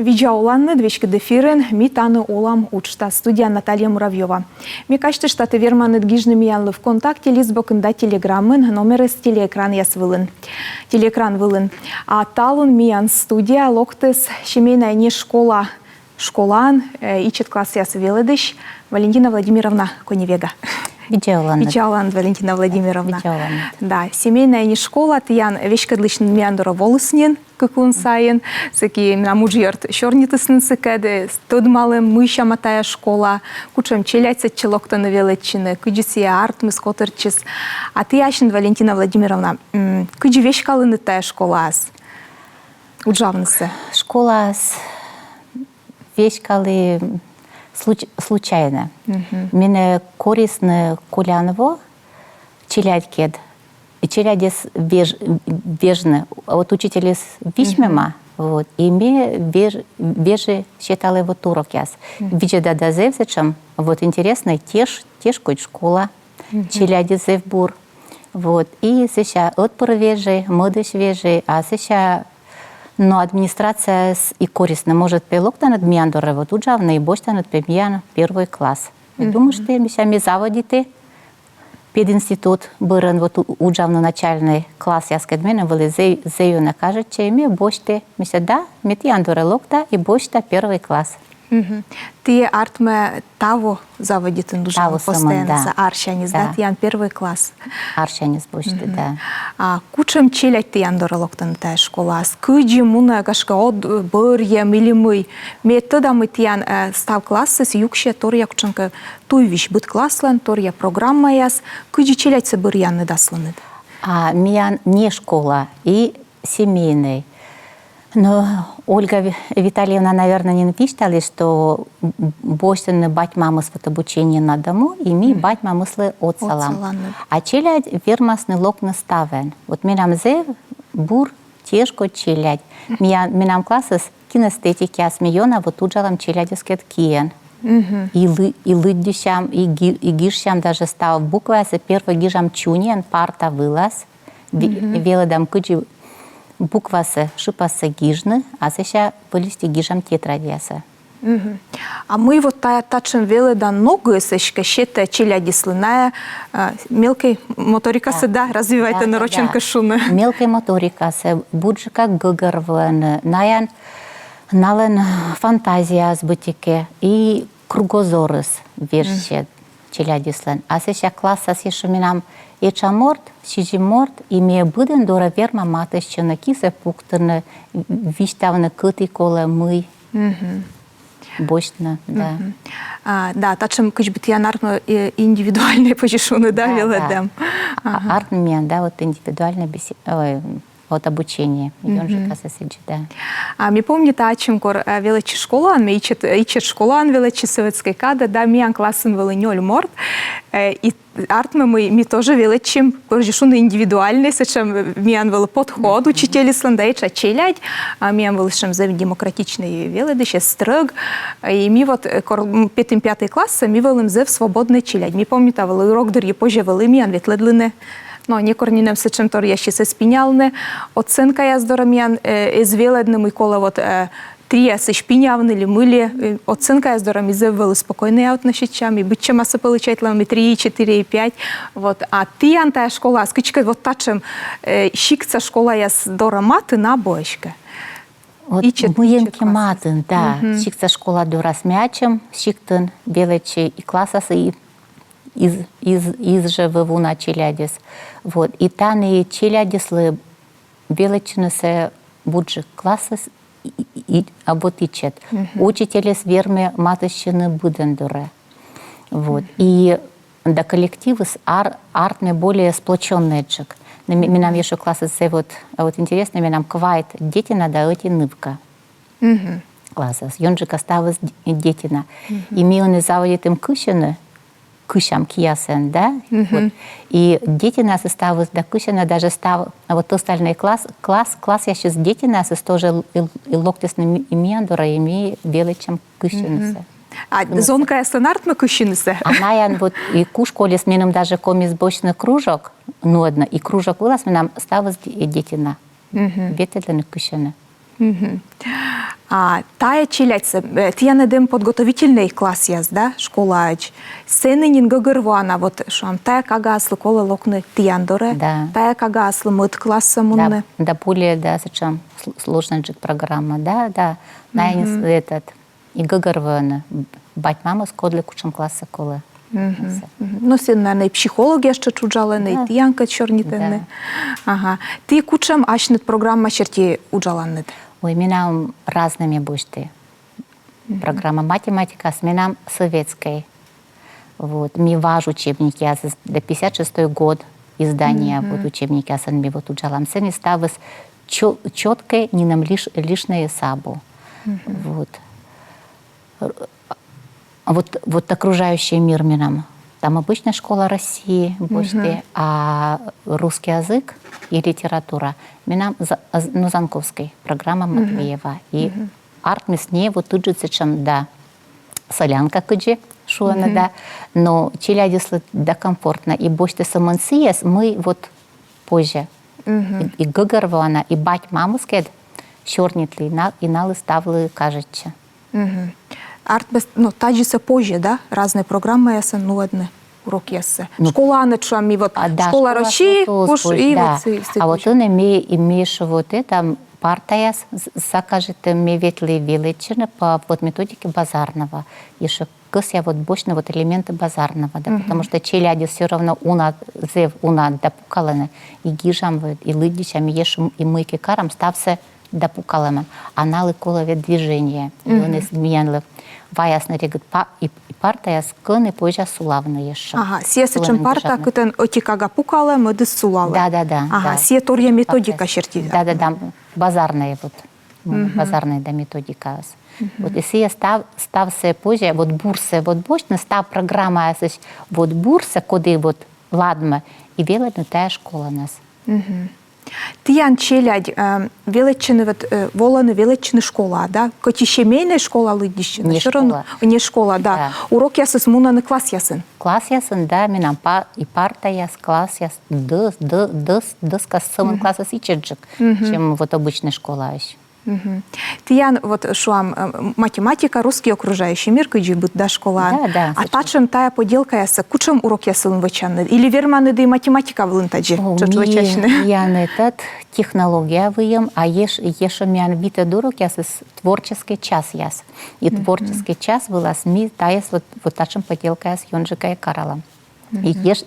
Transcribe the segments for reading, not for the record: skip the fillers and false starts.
Виджа оланны двечки дефирен, ми таны олам учта. Студия Наталья Муравьева. Ми качты штаты верманы дгижны миянлы в контакте лизбокында телеграммын, номеры с телеэкран ясвылын. Телеэкран вылын. А талын миян студия локтыс семейная не школа. Школан, ичет класс ясвелыдыш. Валентина Владимировна Коневега. Виджаулан, Валентина Владимировна. Да, семейная не школа, тиян вешкадлышын мияндора волыснен, кыкун сайын, саки намужьерт шорнитысын сыкады, стыдмалым мыша матая школа, кучам челяйца челоктаны велетчины, кыджисия артмыс котырчыс. А ты яшын, Валентина Владимировна, кыджи вешкалыны тая школа ас? Уджавнысы. Школа ас вешкалы случайно. Мене корисно Куляново, челядькед, и челядес вежны. Вот учитель вишмема, вот, и мне вежи считала его туровкяс. Видя да зевзечем, вот интересно, теж кой школа, челядес зевбур, вот, и сейчас отпор вежи, модыш вежи, а сейчас но администрация и корисно может пилок над миандора вот уджавна и бочта над пемьян первый класс. Думаю, что мы заводите пединститут бырен вот уджавна начальный класс я скадмена были зею накажет чеми бочте мися да метиандора локта и бочта первый класс. Ты артме того заводит индушан постоянно, аршанис, да, тиян первый класс. Аршанис бочте, да. А кучем челять тиян доралоктан тая школа, скыджи муна гашка от бырья милимый. Метода мы тиян став классы с юкше торья кученка туйвиш быт класслан, торья программа яс, кыджи челять се бырьян не дасланы. А миян не школа и семейный. Но Ольга Витальевна, наверное, не написала, что больше бать мамы с обучения на дому, и ми бать мамы с от салам. А челядь вермасный лок наставен. Вот минам зев бур тяжко челядь. Минам классы кинестетики асмиона вот уджалам челядескет киен. И лыддющам, и гишщам даже стал буква, первый гижам чуньян парта вылаз, велодам кыджи буквасы шипасы гижны, а сейчас полисти гижам тетрадиаса. А мы вот тачем велы да ногу сечка щета челяди слыная мелкой моторика да развивает да, нароченка шуны. Мелкой моторика се буджика гыгырван наян нален фантазия сбытике и кругозорыс вершет челяди слын. А сейчас класса се минам Ечаморт, сижиморт, и мне будем дора верма матыще на кисе пуктырны, виштавны кыты колы мы, бочно, да. Да, тачем кыч-бит я нарно индивидуальные позишуны, да, веледем. Артмия, да, вот индивидуальное от обучения. Да. А мне помню, тачем кор величи школан, мы ичет школан величи советской када, да, миян классен велинёль морт, и артме мы тоже величим позишуны индивидуальные, сечем миян вел подход, учители сландайча челядь, а миян велишем за демократичный веледыще стрыг, и ми вот пятый класс, ми велим зев свободный челядь. Ми помню, та вели урок дыр позже вели миян ветледлине. No, некорнinem se čem tor ještě se spíňalne. Ocenka jazdoramian izvěledným kola od trije se špíňavny li myli. Ocenka jazdorami zeveli spokojné aut našečami. Byť čema se poličajtlami 3, 4, 5. Вот. А ty anta škola, skýčka вот tačem šikca škola jazdora maty na božke. Вот мыенки матын, да. Шикца школа дорас мячем, шиктын белечи и классасы из же вывуна челядис. Вот. И таны челядислы величины се буджи классы и оботичет. Учители с верми матыщины будендуре. Вот. И до коллективы с артме более сплоченный джек. Минам еще классы се вот интересно, минам квайт детина да эти нывка. Классы. Йонджик осталось детина. И ми он заводит им кыщины, кышам киясен, да? Вот. И дети нас осталось до кышина, даже стал, а вот остальный класс я сейчас дети нас тоже и локтесными и миандора, и ми величем кышинысы. А зонка я стандартно кышинысы? Она я вот и ку школе с мином даже комис бочный кружок, ну одна, и кружок вылаз, нам осталось дети на. Ветелены кышины. А тая челяться, тия недем подготовительный класс яз, да, школа. Сенинин гагырвана, вот шам тая кага аслы колы локны тияндоре, Да. тая кага аслы мыт класса мунны. Да, более, да, зачем сложная программа, да, этот, и гагарвана, бать мама скодли кучам класса колы. Ну, син, наверное, и психология ще чуджалene, Да. и тиянка чорнітенне. Ага. Ти кучам ашнет программа черти уджаланнет. Ой, минам разными бушты. Программа математика с минам советской. Вот. Ми важ учебники, я до 56-й год издания вот учебники, я сами вот уджалам. Сами ставыз четкой, не нам лишнее сабу. Вот. Вот окружающий мир минам. Там обычная школа России, бушты, а русский язык и литература. Минам Занковской, программа Матвеева. И арт мясне вот тут же зачем, да, солянка кыджи, шуана, да, но челядислы да комфортно. И бушты самансияс мы вот позже. И гыгарвана, и бать мамускед, щорнитли, и налы ставлы кажется. Арт без, ну, таджиса позже, да? Разные программы ясен, ну, одни уроки ясен. Ну, школа начала, ми вот, да, школа России, куш, и да. вот... А вот он имеешь вот это, партия закажет мне ветли величины по вот методике базарного. Еще кыс я вот бочно вот элементы базарного, да, потому что челяди все равно уна допукалene, и гижам, и лыдичам, и мыки карам стався допукалемен. Аналы колове движения. И он изменил. Ваясны регут и партия скыны позже сулавны еще. Ага, сесечем парта, кытен отикага пукале, мы сулалы. Да. Ага, да. сие торья методика черти. Да. Базарная вот. Базарная да методика. Вот если я стався позже, вот бурсы, вот бочно став программа, вот бурса, коды вот ладно, и велена тая школа нас. Тиян челядь, величины, вот, воланы величины школа, да? Коти семейная школа лыдищина. Не школа. Не школа, да. Урок ясын, мунаны класс ясын. Класс ясын, да, минам и парта яс, класс яс, дыс кассамын класса сичеджик, чем вот обычная школа еще. Тиян, вот шуам математика, русский окружающий мир, кыджи быт да школа. Да. А тачем тая поделка ясы, кучем урок ясын вычанны? Или верманы да и математика вылын таджи? Ян этот технология выем, а ешо мян вита дурок яс творческий час яс. И творческий час была сми таяс вот тачем поделка яс йонжика и карала. И еш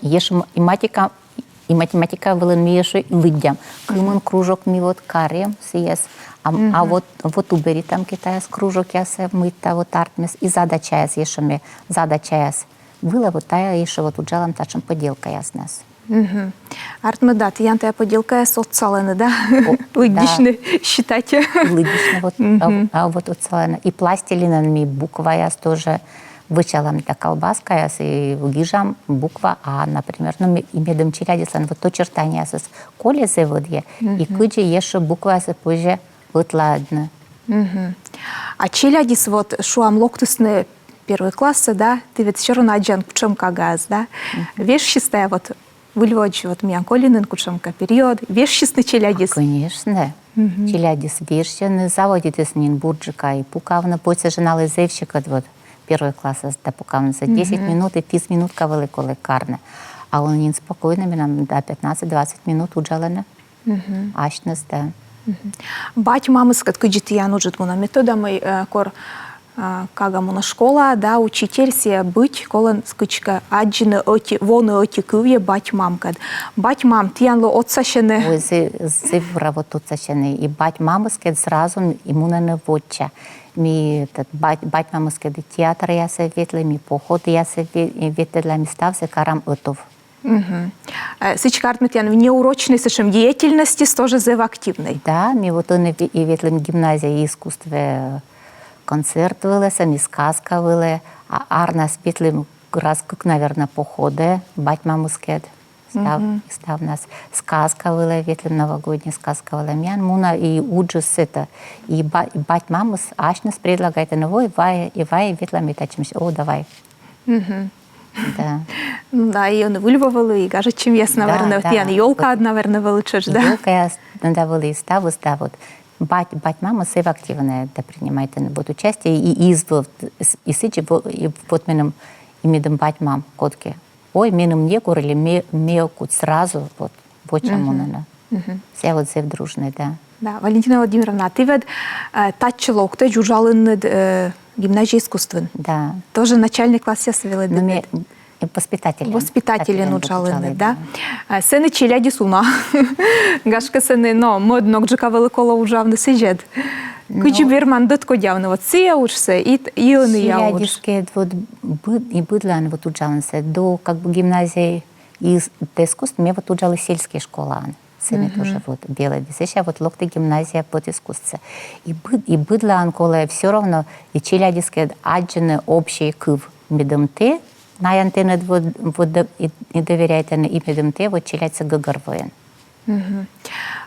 и математика вылын ми ешо и лыдям. Кымын кружок ми вот карем сияс. А вот убери там китаяс кружок ясе мыта вот артмес и задача яс ешами задача яс была вот тая еше вот уджалам тачем поделка яс нас. Артме да, тиян тая поделка яс отцалены, да? Лыдишны считайте. Лыдишны вот, а вот отцалены. И пластилинан ми буква яс тоже вычалам та колбаска яс и гижам буква А, например, ну и медом челядислан вот то чертание яс коле зеводье и кыджи еше буква яс позже вот ладно. А челядис вот шуам локтусны первый классы, да, ты ведь все равно аджан кучем кагаз, да, вещистая вот выльводж вот мианколинен кучемка период, вещистый челядис. Конечно, челядис вещен, заводит из нин бурджика и пукавна, бойся женалы зевщика вот первый класс да пукавна за 10 минут и 5 минут кавали колы карне, а он нин спокойно нам до 15-20 минут уджалена, ашнес, да. Бать мамы скат кыджитиян уджит муна методами кор кага муна школа, да, учитель се быть колен скычка аджины оти воны оти кыве бать мамкад. Бать мам тиянло отсашене. Ой, зевра вот отсашене и бать мамы скат сразу имуна не вотча. Ми этот бать мамы скат театр я се ветле, ми поход я се ветле, ми стався карам отов. Сычка артметян в неурочной совершенно деятельности тоже зев активной. Да, ми вот он и ветлем гимназия искусства концерт вылез, ми сказка вылез, а арнас ветлем раз как, наверное, походы, бать мамускет. Став нас сказка вылез, ветлем новогодняя сказка вылез. Мян муна и уджус это. И бать мамус ашнес предлагает, ну и вай ветлем и тачимся. О, давай. Да. Да, и он выльвовал, и кажется, чем ясно, наверное, вот я елка одна, наверное, вылучишь, да? Елка я, да, вылез, да, вот, бать мама сев активно да принимает вот участие и извод и сычи вот минем и медом бать мам котки. Ой, минем не говорили, ме кут сразу вот чему надо. Все вот сев дружные, да. Да, Валентина Владимировна, ты ведь тачилок, ты жужалын гимназии искусств. Да. Тоже начальный класс я свела. Но мне воспитатели. Воспитатели нуджалыны, да. Сени челяді суна. Гашка сени, но модно джика великола ужавне сижет. Кучі бірман дотко дявне, от це я учся, і вони я уч. Челядиске вот и быдлан вот уджаланся до как бы гимназии из искусств мне вот уджалы сельские школы. Сами тоже вот белые десеща, вот локты гимназия под искусство. И быдлан коле все равно и челядиске аджены общий кыв медомте, на антенне вот и доверяет на и медомте вот челядься гагарвоен.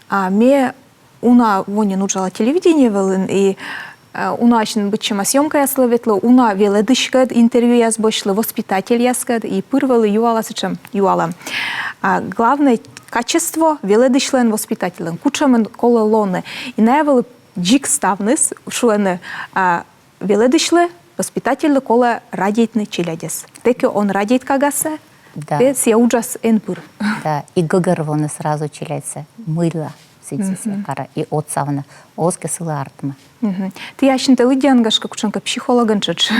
А мне уна воне нуджала телевидение велин и уна ачын бычыма съемка яслыветлы, уна веледышкед интервью язбошлы, воспитатель яскед и пырвелы юала сычем юала. Главное качество веледышлен воспитателен. Кучамен колы лоны. И наявелы джик ставныс, шуэны веледышлы воспитатель колы радиетны челядес. Теки он радиет кагаса, те сия уджас энпыр. Да, и гагарвоны сразу челядься. Мыла. И отцавна оска сылы артма. Ти яшин те лидянгашка кучанка психологан чыч.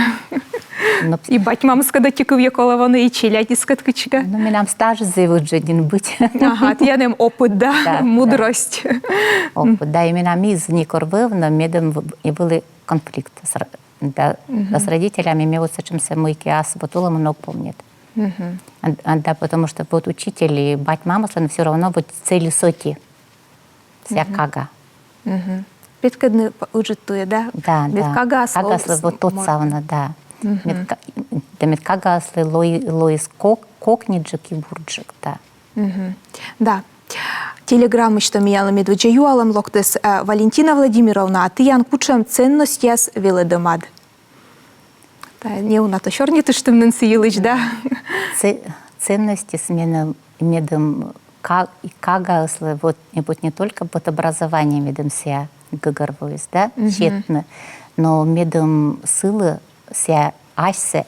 И бать мамска да тиков якола вони и челядискат кучка. Ну ми нам стаж зевут жедин быть. Ага, ти янем опыт, да, мудрость. Опыт, да, именно ми из Никорвевна медом и были конфликт с родителями, ми вот с чем се мой киас вот улам много помнит. Да, потому что вот учитель и бать мама все равно вот цели соти. Вся кага. Петкадны уджитує, да? Да, да. Кагасли вот тот савна, да. Мед кагасли лоис кокниджик и бурджик, да. Да. Телеграммы, что мияла медведжа юалам локтес Валентина Владимировна, а ты ян кучам ценность яс веледомад. Не у нас еще не ты что мне силыч, да? Ценности с медом кагасли вот не только под образованием медом ся гагарвоис, да, четно, но медом силы ся ашсе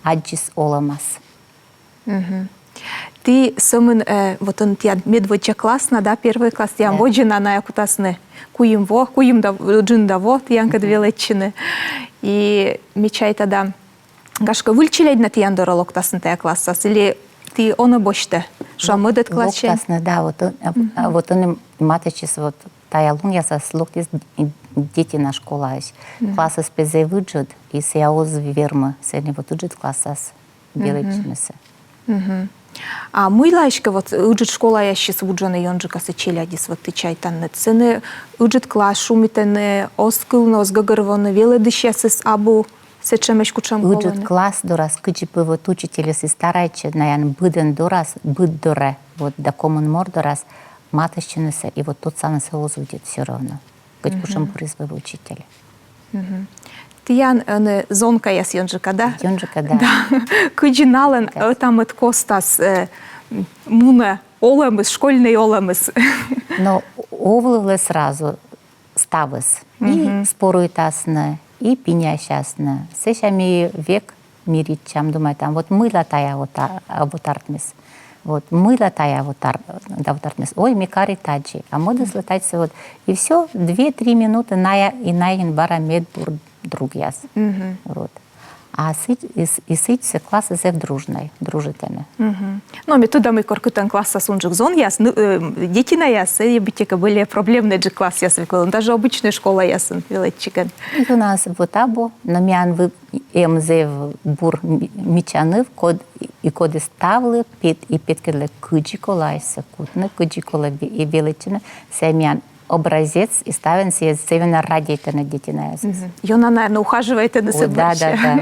аджис оламас. Ты самын вот он тя медведжа классно, да, первый класс, я воджина на якутасны куим да джиндаво, тянка двелечины и мечай тогда гашка вылчилей на тяндора локтасны тя классас или ты он обочте, что мы дет классе. Локтасны, да, вот он маточис вот тая лун я сас локтис дети на школа классы спезе выджут и сяоз верма сени вот уджит классас белечинесе. А мы лайшка вот уджит школа я сейчас уджана йонджика се челядис вот ты чай танне цены уджит класс шумитене оскылно озгагарвоне веледышясис абу сечемеш кучам колоне. Уджит класс дорас кычи вот учителя си старайче наян быден дорас быд доре вот да комун мор дорас матощинесе и вот тот самый союз будет все равно. Кыть кушам призвал учителя. Тиян зонка яс йонджика, да? Йонджика, да. Кыджинален там от костас муне олемыс, школьный олемыс. Но овлывлы сразу ставыс. И споруйтасны, и пинящасны. Сещами век мирит, чем думаю, там вот мыла тая вот артмис. Вот мыла тая вот артмис. Ой, микари таджи. А моды слетаться вот. И все, 2-3 минуты и наин бара медбур друг яс. Вот. А сыть классы зев дружительны. Ну, метода мы коркутан класса сунжик зон яс, дети на яс, и битика были проблемные же класс яс, даже обычная школа ясен, величиген. И у нас вот або, но мян вы зев бур мечаны и коды ставлы, и петкеле кыджикола, и секутны, кыджикола и величина, семян образец и ставен себе севена радиете на дети на ясен. И она, наверное, ухаживает на себя. Да.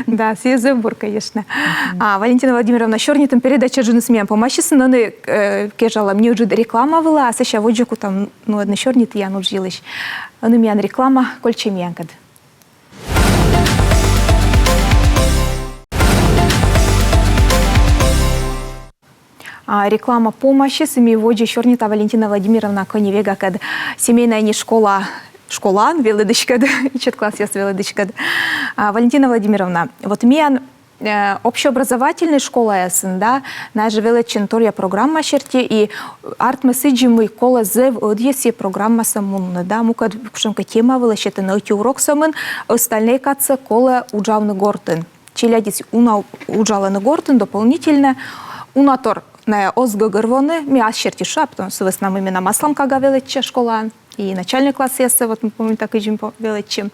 Да, все зубр, конечно. Валентина Владимировна, щорнитым передача жены смеем помощи, но не кежала, мне уже реклама была, а сейчас вот жеку там, ну, одна щорнит, я нужилась. Он имеян реклама, кольче мянкад. реклама помощи, сами воджи Щорнита Валентина Владимировна Коневега, кад семейная не школа, школан, веледышкад, ичет класс яс веледышкад. Валентина Владимировна, вот мен общеобразовательная школа ясын, да, наже велечин тория программа шерти, и арт меседжи мы кола зев одеси программа самунна, да, мукад кушенка тема велещете на эти урок самын, остальные каца кола уджавны гортен. Челядис уна уджаланы гортен дополнительно, унатор на озгогорвоны, ми ашерти шап, потому что в основном именно маслом кага велече школан. И начальный класс ясы, вот мы помним так иджим велечим.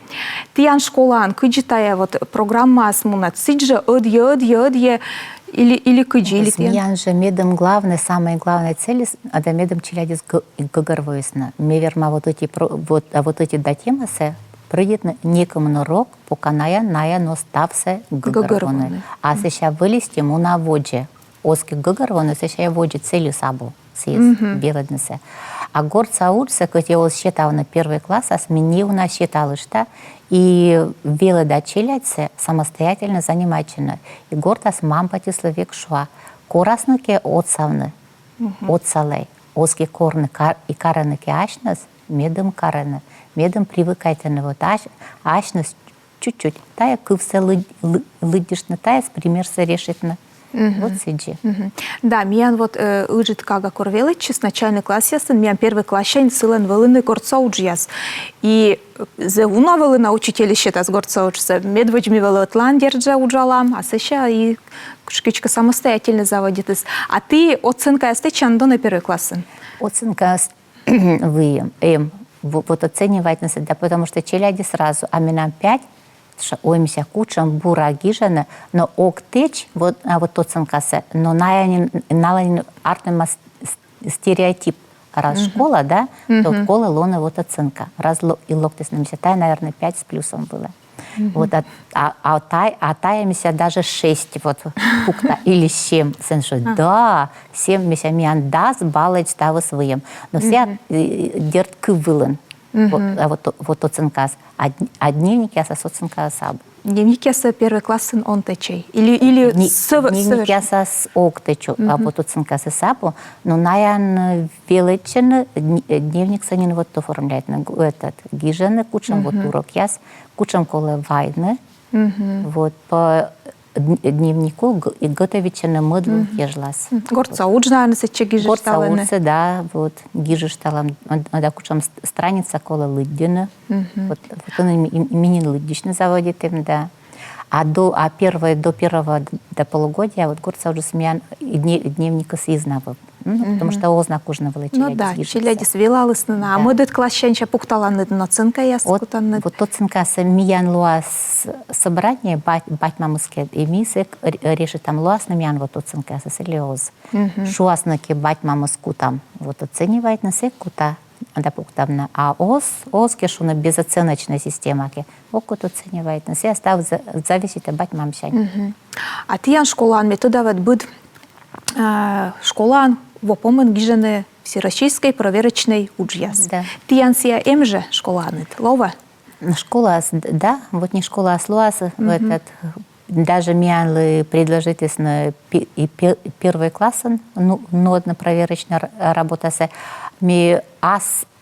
Тиян школан, кыджитая вот программа асмуна, циджа одье, или кыджи, или тиян. Смеян же медом главная, самая главная цель, это медом челядис гогорвоисна. Меверма вот эти датемасы, прийдет некому на рок, пока ная но стався гогорвоны. А сейчас вылезти ему на воде. Оски гогорвоны, сейчас воде целью сабу съест, белоднесе. А горца учится, как я считала на первый класс, а сменила считала, что и вела дочеляться самостоятельно занимательно. И горца с мампати словек шва. Корасныки отсавны, отсалей. Оски корны и караныки ашнас, медом караны. Медом привыкайте на вот ашнас чуть-чуть. Тая кывся лыдишна, тая с примерса решитна. Вот сиди. Да, миян вот ыжит кага корвелычи с начальный класс ясын, миян первый класс щайн сылен вылыны горца уджияс. И зе уна вылына учителище тас горца уджса, медводжми вылы отлан держа уджалам, а сеща и шкичка самостоятельно заводитыс. А ты оценка ясты чандо на первый класс? Оценка вы вот оценивать, да, потому что челяди сразу, а минам 5, оймся кучам бура гижана, но октеч вот оценка се, но налайн артем стереотип. Раз школа, да, то школа лона вот оценка. Раз и локтес на месяца, наверное, 5 с плюсом было. Вот, а таемся даже 6 вот пукта или 7. Сеншо, да, 7 месяца миан даст баллать ставы своим. Но все дерт кывылын. Вот оценка. А дневник я с оценка саб. Дневник я с первый класс он течей. Или дневник я с октечу, а вот оценка с сабу. Но наян величен дневник санин вот оформляет на этот гижены кучам вот урок яс, кучам колы вайны. Вот по дневнику и готовичены мыдлу ежлас. Горца уджна, сече гижи шталаны. Горца уджна, да, вот гижи шталам, да, кучам страница кола лыддина. Вот он именин лыддичный заводит им, да. До первого до полугодия вот горца уже смеян дневника съездного. Потому что ознак ужна вылечили. Ну да, челядис велалысны, а мы дет класс щенча пукталаны на оценка яскутаны. Вот оценка с миян луас собрание бать мамыске и мисек решит там луас на миян вот оценка с серьез. Шуаснаки бать мамыску там вот оценивает на секута. Да, пуктавна. А ос кешуна безоценочная система, окут оценивает на все, став зависит от мамщань. А тиян школан метода вот будет школан вопомен гижены всероссийской проверочной уджьяс. Да. Тиян сия эмже школанит, лова? Школа, да, вот не школа, а слуас, этот, даже мианлы предложить на первый класс, ну, одна проверочная работа с ми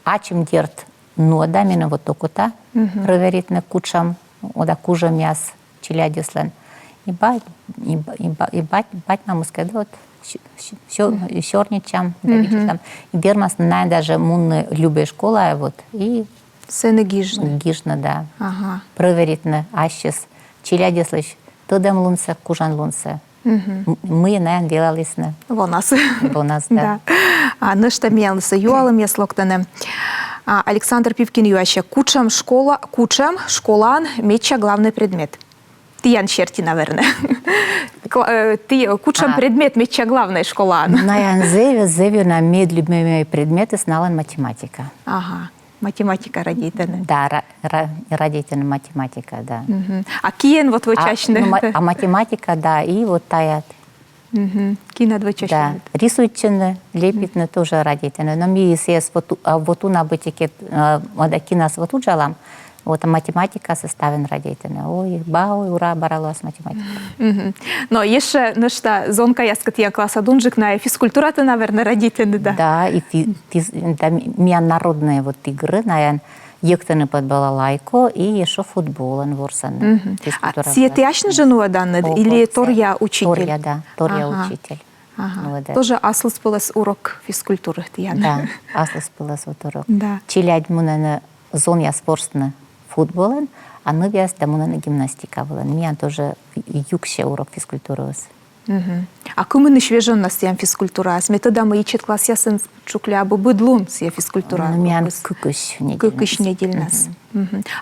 ачим дерт нода, мина вот токута, проверить на кучам, ода кужа мяс челядислен. И бать маму сказать, вот, сёрничам, и бермас, на даже мунны любая школа, вот, и сыны гижны. Гижна, да. Ага. Проверить на ащес, челядислыш, тодем лунце, кужан лунце. Мы, наверное, делались на... Вонас. Вонас, да. А нышта мелысы юалым яслоктаны. Александр Пивкин юаще. Кучам школан меча главный предмет. Тиян черти, наверное. Кучам предмет меча главная школа. На зеве на медлюбимые предметы знала математика. Ага. Математика родительная. Да, родительная математика, да. А киен вот вычащенный? А математика, да, и вот таят. Кина двочащенный. Да, рисуйчины, лепитны тоже родительные. Но мы, если вот у набытики, кинас вот уджалам, Вот, а математика составен родителя. Ой, бау, ура, баралась математика. Но еще нечто зонка яска тия класса дунжик на физкультура ты, наверное, родители, да? Да, и да, народные вот игры, наверное, ектаны под балалайку и еще футболен ворсан. А сие ты яшны жену данный или торья учитель? Торья, да, торья учитель. Ага. Тоже аслыс пылас урок физкультуры тиян. Да, аслыс пылас вот урок. Да. Челядь мунаны зон я спортсны футболен, а мы вяз да мунаны гимнастика была. Меня тоже юкше урок физкультуры. А кумын свежен нас тиян физкультура? С методами ичет класс ясын чукля абы быдлун сия физкультура? Меня кыкыш недель. Кыкыш недель нас.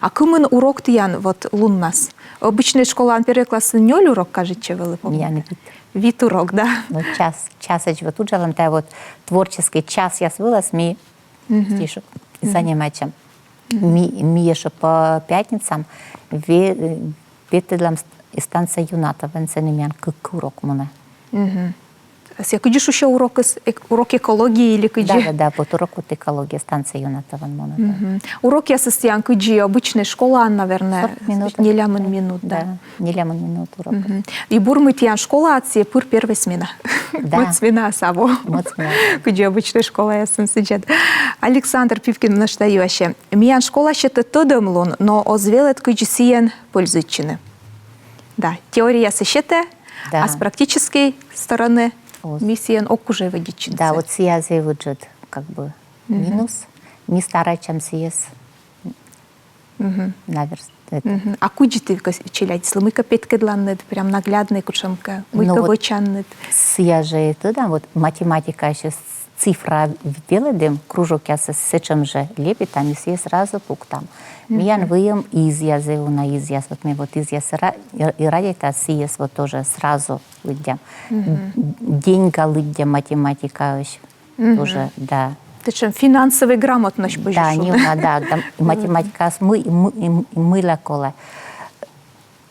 А кумын урок тиян вот лун нас? Обычная школа первый класс нёль урок, кажется, вы Меня на вид. Вид урок, да? Ну, час вот тут же, та вот творческий час я свылась, ми тише заниматься. Ми еще по пятницам ветедлам станция юната, венценемян как урок муна. Сия кыдиш еще урок экологии или кыди? Да, вот урок вот экология станция юната вен муна. Урок я состоян кыди обычная школа, наверное, 40 минут. не лямын минут, да. Да, не лямын минут урок. И бурмы тиян школа от сия пыр первая смена. Да. Вот смена саво. Вот смена. Кыди обычная школа я сын сидят. Александр Пивкин наштающе. Миян школа счета тодомлун, но озвелет кыди сиян пользуйтчины. Да, теория сещете, Да. а с практической стороны Вот. миссиян окуже водичницы. Да, вот сиязы выджет как бы минус, не старая, чем сияз. Наверное. А куди ты челядь? Слымыка петкедланнет, прям наглядный кучамка, мыка вот вычаннет. Сияжы это, да, вот математика еще цифра веледем, кружок я с чем же лепит, там и съест сразу пук там. Миян выем изъязы на изъяз, вот мы вот изъяз и ради это съест вот тоже сразу лыдям. Деньга лыдям математика еще тоже, да. Ты чем финансовая грамотность бы Да, не да, там математика с мыла кола.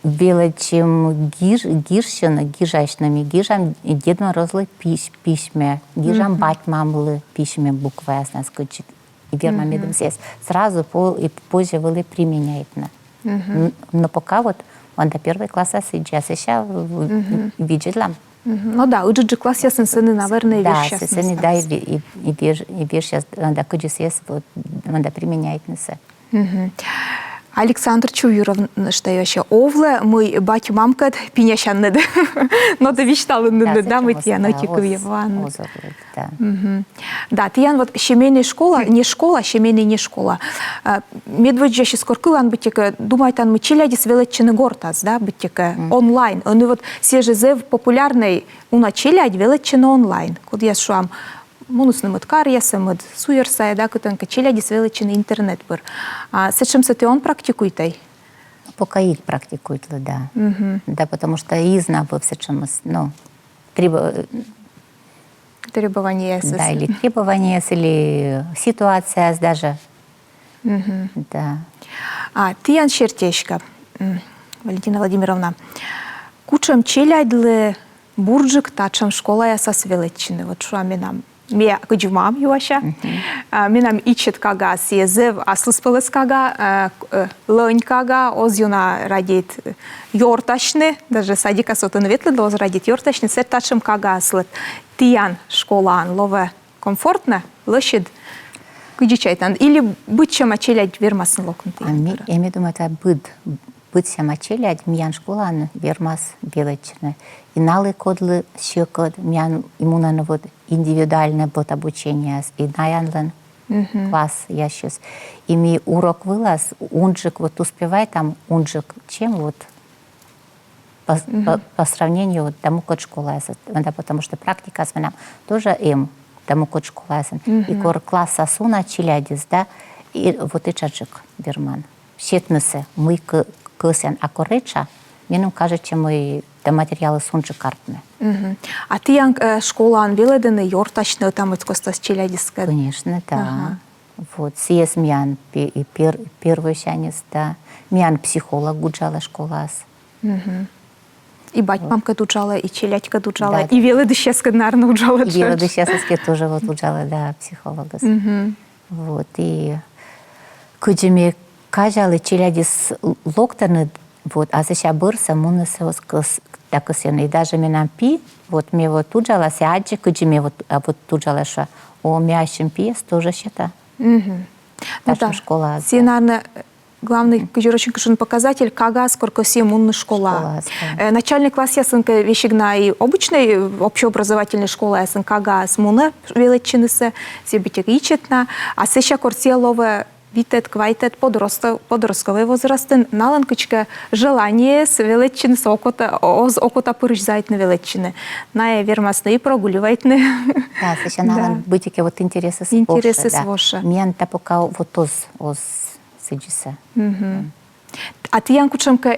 Бело, чем гирщина, гижачными, гижам Дед Морозлы письме, гижам батьмамлы письме буква ясно скачет. И верно медом здесь сразу и позже были применяет. Но пока вот он до первого класса сейчас еще видит нам. Ну да, уджи класс ясен сыны, наверное, да, вещь сыны, да, и вещь сейчас, да, кудис есть, вот, надо применять на се. Александр Чуюров настоящий. Овле мой батю мамкат пинящаннед. Но да вещтал да мы тяна тикуеван. Да, тиян вот семейная школа, не школа, семейная не школа. Медведжа сейчас коркылан бытика, думаю, там мы челядис величины гортас, да, бытика онлайн. Он вот все же зев популярный у нас челядь величины онлайн. Куда я шуам мунусным откар ясам от суерсая, да, кутанка челядис величины интернет пыр. А с чем ты он практикует? Пока их практикует, да. Да, потому что из бы все чем, ну, требования. Да, или требования, или ситуация даже. Да. А тиян Чертечка, Валентина Владимировна, кучам челядли бурджик тачам школа яса с величины. Вот что нам. Мия кыджмам юаша, минам ичет кага сиезев аслыспылыс кага, лынь кага, озюна радит йорташны, даже садика сотын ветлы доз радит йорташны, сертачым кага аслыт. Тиян школан лове комфортно, лышит кыджичайтан. Или быть чем очелять вермасын локн. Я думаю, это быть чем очелять, миян школан вермас белочны. И налы кодлы щекот, миян иммунно вот индивидуальное вот обучение, и наянлен класс я сейчас. И ми урок вылаз, унжик вот успевай там, унжик, чем вот по сравнению вот тому код школа, да, потому что практика с менам тоже им тому код школа, и кор класс сосуна челядис, да, и вот и чаджик берман. Щетнысы, мы кысен, а кореча, мне кажется, мы да материалы сунжи картны. А ты школа анвеледены, йортачны, там это костас челядиска? Конечно, да. Вот, съезд мян и первый шанец, да. Мян психолог гуджала школас. И батьмамка дуджала, и челядька дуджала, и веледыщеска, наверное, уджала. И веледыщеска тоже вот уджала, да, психолога. Вот, и куджими кажалы челядис локтаны, вот, а сейчас бырса мунысы такысыны. И даже менам пи, вот, мне вот туджала, сяджи, кыджи мне вот туджала, что о мящем пи, тоже счета. Наша школа. Все, наверное, главный, очень кушен показатель, кага сколько все мунны школа. Начальный класс ясынка вещигна и обычной общеобразовательной школы ясын кага с муны величинысы, все битек ичетна, а сеща корселове витет, квайтет, подростковый возрастын, наланкочка желание с величинысы окота пырыжзайт на величины. На вермасны и прогуливайтны. Да, сеща налан бытике вот интересы с интересы своша. Мен пока вот оз сиджиса. А ти янкучамка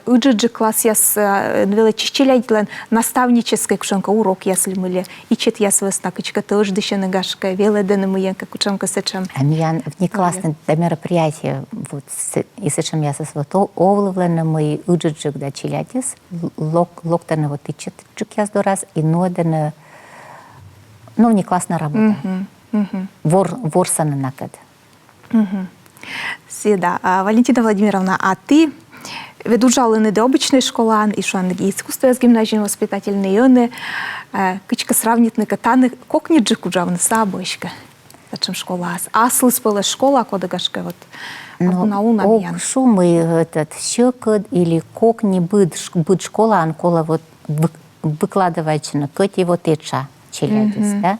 ыджиджи класс яс величищеляйтлен наставнический кучамка урок ясли мыли. Ичет яс веснакочка тоже дышаны гашка веледены мы янка кучамка сечам. А меня внеклассное мероприятие вот и сечам яс вот овлывлены мы ыджиджи да челядис локтаны вот ичет чук яс до раз и нодены внеклассная работа. Ворсаны накад. Всегда. Валентина Владимировна, а ты ведужала не до обычной школы, и что они искусство с гимназией воспитательные юны, кичка сравнит на катаны, как не джику джавны сабочка, зачем школа, аслы спала школа, куда гашка вот. Ну, шумы этот щекот или как не быть школа, анкола вот выкладывается, кэти вот эча челядис, да?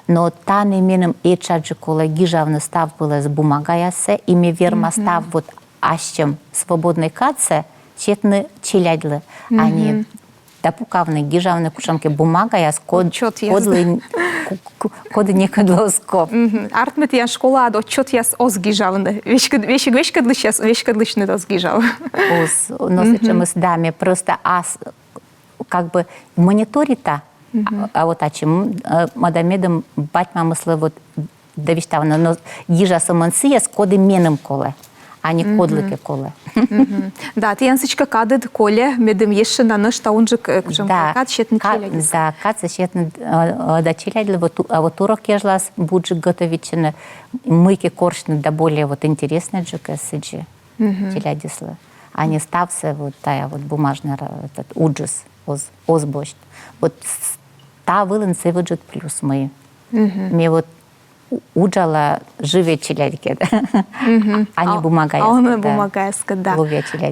Но тан именем эчаджи кола гижавны став было с бумагаясе, ими верма став вот ащем свободной каце, четны челядлы, они допукавны гижавны кушамки бумагаяс, коды некодлоско. Артмет я школа, до чот яс оз гижавны, вещкадлышны доз гижав. Но сечем с даме просто как бы мониторита, а вот о чем мадамедом батьма мысли вот довиштавно, но ежа самансия с коды менем коле, а не кодлыки коле. Да, ты янсычка кадет коле, медем еще на наш таунжик, кад щетный челядис. Да, кад щетный да челядис, а вот урок ежлас буджик готовичины, мыки коршны да более вот интересные джика сиджи челядисла, а не стався вот тая вот бумажная этот уджис озбощ. Вот та вылынцы выджут плюс мы. Мне вот уджала живе челядки, а не бумагаяска. А он бумагаяска, да.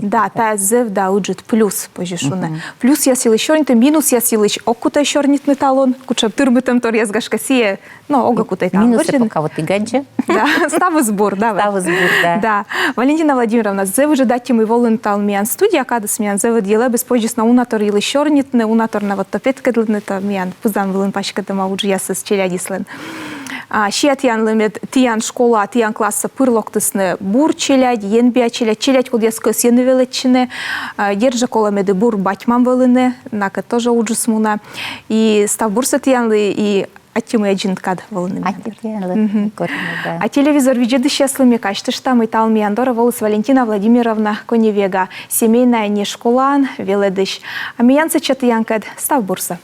Да, та зев, да, уджут плюс пожишуне. Плюс я силы щорнит, минус я силы окута щорнит металлон, куча тырмытым тор язгашка сие, но ога кутай там. Минусы пока вот и гаджи. Да, ставы сбор, да. Ставы сбор, да. Да. Валентина Владимировна, зев уже дати мы волонтал миан студия, кадас миан зев дела беспожис на унатор или щорнит, не унатор на вот топетка длиннета миан пузан волын пачка дома уджи ясы с челядислен. Щет ян лимит тиян школа, тиян класса пырлоктысны бур челядь, енбия челядь, куд яскö сені величчини, держа кола меди бур батьмам велине, нака тоже уджус муна, и став бурса тиянлы, и аттимы аджинткад велине. А телевизор виджеды счастливыми качты там и тал миандора волос Валентина Владимировна Коневега, семейная не школан, веледыш, а миянцы чатыянкад став бурса.